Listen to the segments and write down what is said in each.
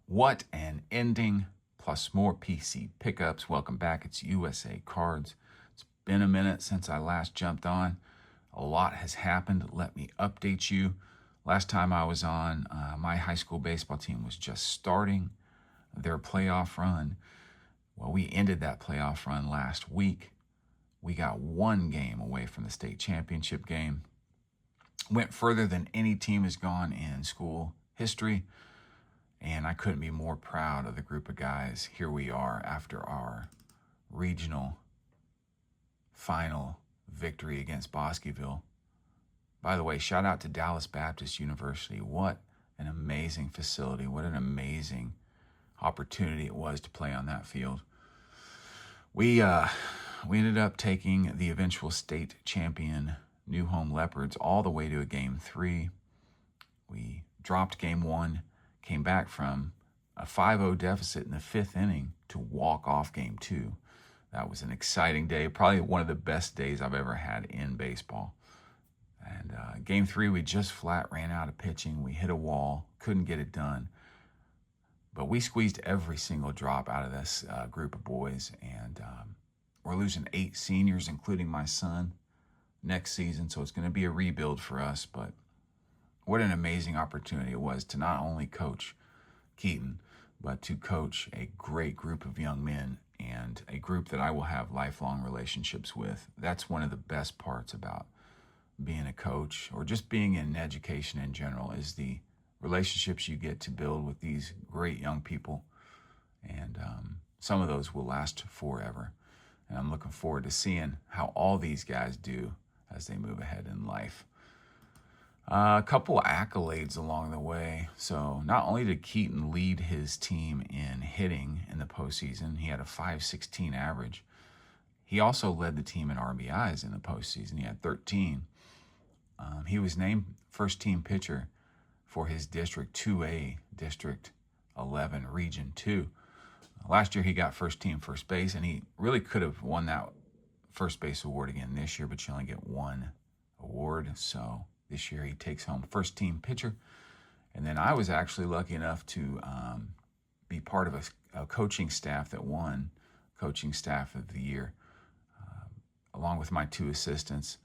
What an ending, plus more PC pickups. Welcome back. It's USA Cards. It's been a minute since I last jumped on. A lot has happened. Let me update you. Last time I was on, my high school baseball team was just starting their playoff run. Well, we ended that playoff run last week. We got one game away from the state championship game. Went further than any team has gone in school history. And I couldn't be more proud of the group of guys. Here we are after our regional final victory against Bosqueville. By the way, shout out to Dallas Baptist University. What an amazing facility. What an amazing opportunity it was to play on that field. We ended up taking the eventual state champion New Home Leopards all the way to a game 3. We dropped game 1. Came back from a 5-0 deficit in the 5th inning to walk off game 2. That was an exciting day, probably one of the best days I've ever had in baseball. And game 3, we just flat ran out of pitching. We hit a wall, couldn't get it done. But we squeezed every single drop out of this group of boys. And we're losing 8 seniors, including my son, next season. So it's going to be a rebuild for us, but what an amazing opportunity it was to not only coach Keaton, but to coach a great group of young men and a group that I will have lifelong relationships with. That's one of the best parts about being a coach or just being in education in general is the relationships you get to build with these great young people. And some of those will last forever. And I'm looking forward to seeing how all these guys do as they move ahead in life. A couple of accolades along the way. So not only did Keaton lead his team in hitting in the postseason, he had a .516 average. He also led the team in RBIs in the postseason. He had 13. He was named first team pitcher for his District 2A, District 11, Region 2. Last year he got first team first base, and he really could have won that first base award again this year, but you only get one award. So this year he takes home first team pitcher. And then I was actually lucky enough to be part of a coaching staff that won Coaching Staff of the Year. Along with my 2 assistants,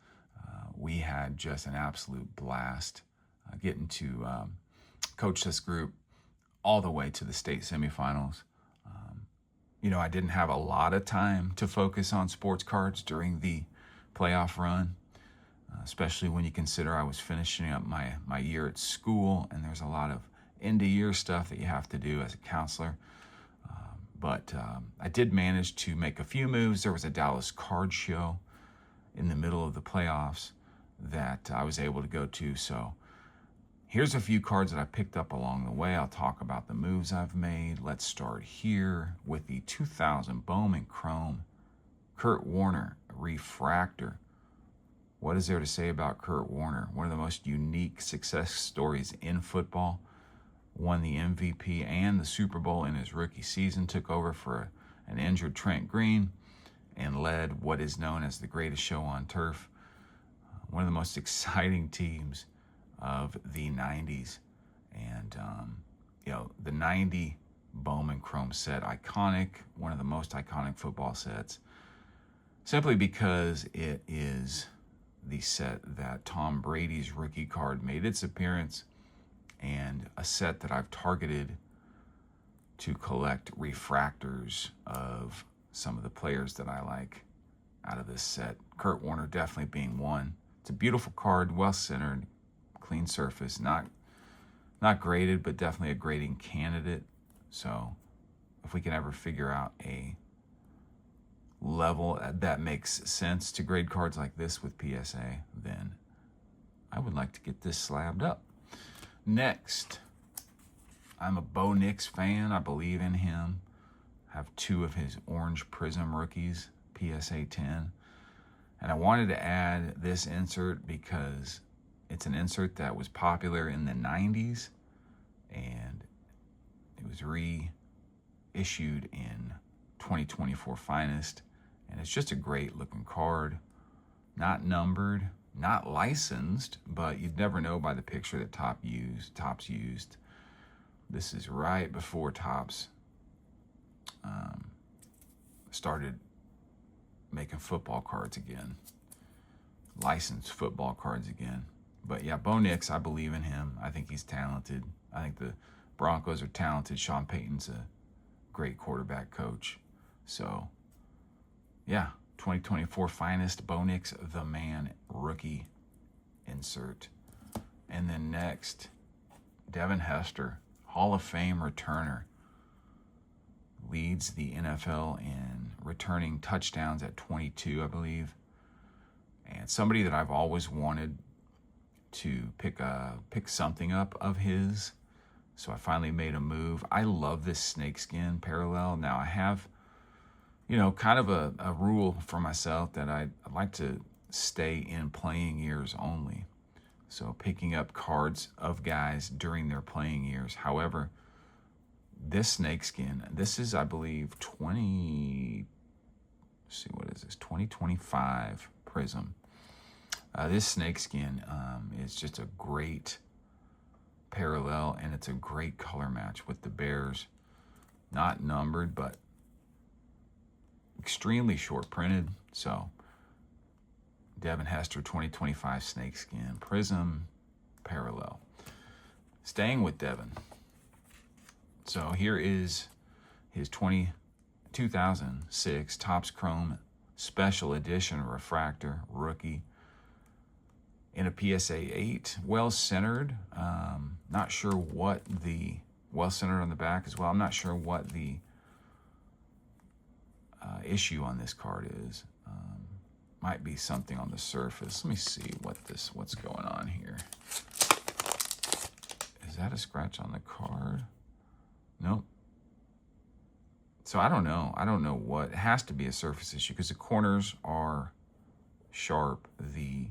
we had just an absolute blast getting to coach this group all the way to the state semifinals. I didn't have a lot of time to focus on sports cards during the playoff run. Especially when you consider I was finishing up my year at school, and there's a lot of end-of-year stuff that you have to do as a counselor. But I did manage to make a few moves. There was a Dallas card show in the middle of the playoffs that I was able to go to. So here's a few cards that I picked up along the way. I'll talk about the moves I've made. Let's start here with the 2000 Bowman Chrome Kurt Warner Refractor. What is there to say about Kurt Warner? One of the most unique success stories in football. Won the MVP and the Super Bowl in his rookie season. Took over for an injured Trent Green and led what is known as the greatest show on turf. One of the most exciting teams of the 90s. And, the 90 Bowman Chrome set, iconic, one of the most iconic football sets. Simply because it is the set that Tom Brady's rookie card made its appearance, and a set that I've targeted to collect refractors of some of the players that I like out of this set. Kurt Warner definitely being one. It's a beautiful card, well-centered, clean surface, not graded, but definitely a grading candidate. So if we can ever figure out a level that makes sense to grade cards like this with PSA, then I would like to get this slabbed up. Next, I'm a Bo Nix fan. I believe in him. Have 2 of his Orange Prism rookies, PSA 10. And I wanted to add this insert because it's an insert that was popular in the 90s, and it was reissued in 2024 Finest. And it's just a great looking card. Not numbered, not licensed, but you'd never know by the picture that Topps used. This is right before Topps started making football cards again, licensed football cards again. But yeah, Bo Nix, I believe in him. I think he's talented. I think the Broncos are talented. Sean Payton's a great quarterback coach. So yeah, 2024 finest Bo Nix, the man, rookie insert. And then next, Devin Hester, Hall of Fame returner. Leads the NFL in returning touchdowns at 22, I believe. And somebody that I've always wanted to pick something up of his. So I finally made a move. I love this snakeskin parallel. Now I have, kind of a rule for myself that I like to stay in playing years only. So picking up cards of guys during their playing years. However, this snakeskin, this is, I believe, 2025 Prism. This snakeskin is just a great parallel, and it's a great color match with the Bears. Not numbered, but extremely short printed. So Devin Hester 2025 snakeskin Prism parallel. Staying with Devin. So here is his 2006 Topps Chrome Special Edition refractor rookie in a PSA 8, well-centered. Not sure what the well-centered on the back as well. I'm not sure what the issue on this card is. Might be something on the surface. Let me see what's going on here. Is that a scratch on the card? Nope. So I don't know. I don't know what. It has to be a surface issue because the corners are sharp. The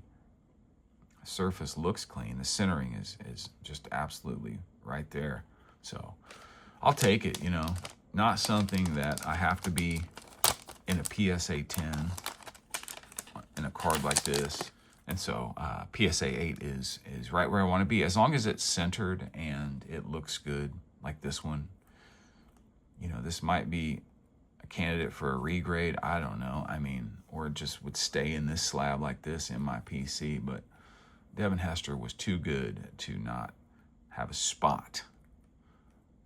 surface looks clean. The centering is just absolutely right there. So I'll take it, Not something that I have to be in a PSA 10 in a card like this. And so PSA 8 is right where I want to be. As long as it's centered and it looks good, like this one. This might be a candidate for a regrade. I don't know. Or it just would stay in this slab like this in my PC. But Devin Hester was too good to not have a spot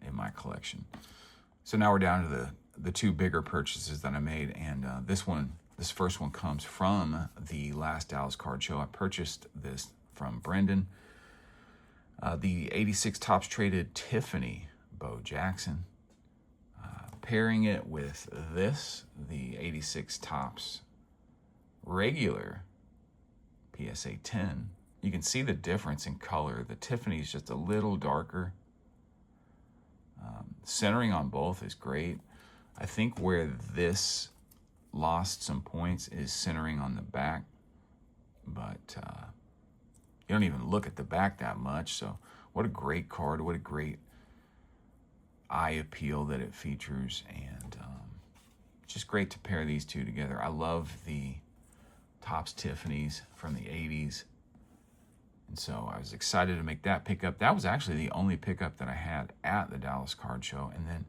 in my collection. So now we're down to the two bigger purchases that I made. And this first one comes from the last Dallas Card Show. I purchased this from Brendan. The 86 Topps traded Tiffany Bo Jackson. Pairing it with this, the 86 Topps regular PSA 10, you can see the difference in color. The Tiffany is just a little darker. Centering on both is great. I think where this lost some points is centering on the back, but you don't even look at the back that much. So what a great card. What a great eye appeal that it features, and just great to pair these two together. I love the Topps Tiffany's from the 80s, and so I was excited to make that pickup. That was actually the only pickup that I had at the Dallas Card Show. And then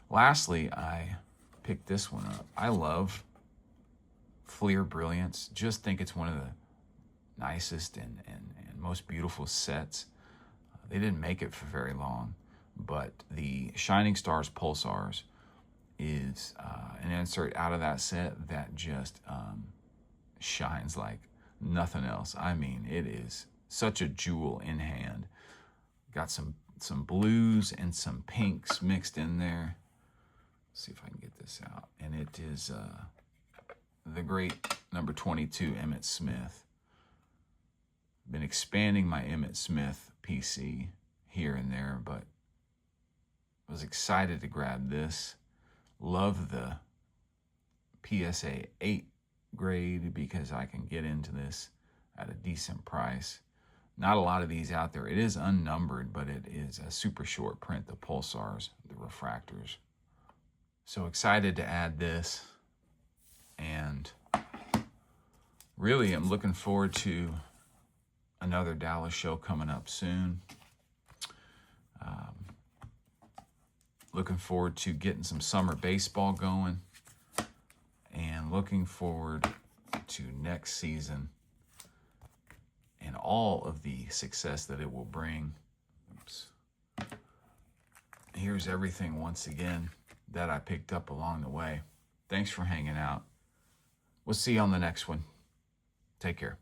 lastly, I picked this one up. I love Fleer Brilliance. Just think it's one of the nicest and most beautiful sets. They didn't make it for very long, but the Shining Stars Pulsars is an insert out of that set that just shines like nothing else. It is such a jewel in hand. Got some blues and some pinks mixed in there. Let's see if I can get this out. And it is the great number 22 Emmitt Smith. Been expanding my Emmitt Smith PC here and there, but was excited to grab this. Love the PSA 8 grade because I can get into this at a decent price. Not a lot of these out there. It is unnumbered, but it is a super short print, the Pulsars, the refractors. So excited to add this, and really I'm looking forward to another Dallas show coming up soon. Looking forward to getting some summer baseball going, and looking forward to next season and all of the success that it will bring. Oops. Here's everything once again that I picked up along the way. Thanks for hanging out. We'll see you on the next one. Take care.